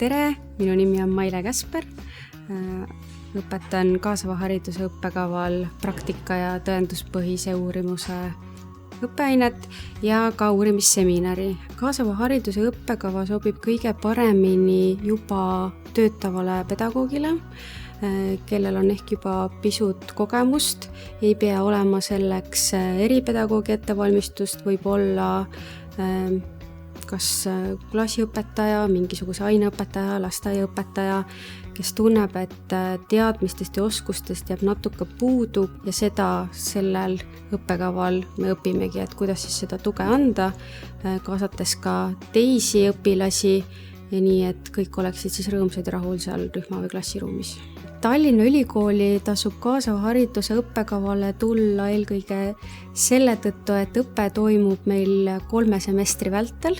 Tere, minu nimi on Maile Käsper. Õpetan kaasava hariduse õppekaval praktika- ja tõenduspõhise uurimuse õppeainet ja ka uurimisseminari. Kaasava hariduse õppekava sobib kõige paremini juba töötavale pedagoogile, kellel on ehk juba pisut kogemust, ei pea olema selleks eripedagoogi ettevalmistust, võib olla kas klassiõpetaja, mingisuguse aineõpetaja, lasteaiaõpetaja, kes tunneb, et teadmistest ja oskustest jääb natuke puudu ja seda sellel õppekaval me õpimegi, et kuidas siis seda tuge anda, kaasates ka teisi õpilasi ja nii, et kõik oleksid siis rõõmsad ja rahul seal rühma või klassiruumis. Tallinna Ülikooli tasub kaasava hariduse õppekavale tulla eelkõige selle tõttu, et õpe toimub meil 3 semestri vältel.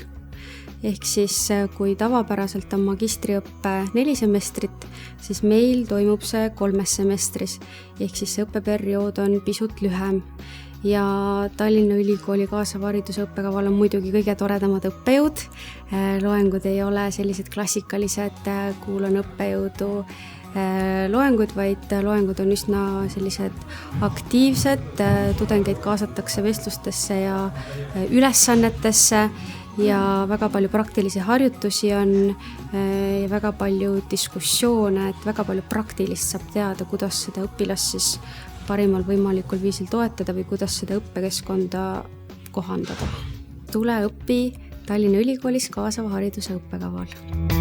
Ehk siis kui tavapäraselt on magistriõppe 4 semestrit, siis meil toimub see 3 semestris. Ehk siis see õppeperiood on pisut lühem. Ja Tallinna Ülikooli kaasava hariduse õppekaval on muidugi kõige toredamad õppejõud. Loengud ei ole sellised klassikalised, kuulan õppejõudu loengud, vaid loengud on üsna sellised aktiivsed, tudengeid kaasatakse vestlustesse ja ülesannetesse ja väga palju praktilisi harjutusi on ja väga palju diskussioone, et väga palju praktilist saab teada, kuidas seda õpilast siis parimal võimalikul viisil toetada või kuidas seda õppekeskkonda kohandada. Tule õpi Tallinna Ülikoolis kaasava hariduse õppekaval.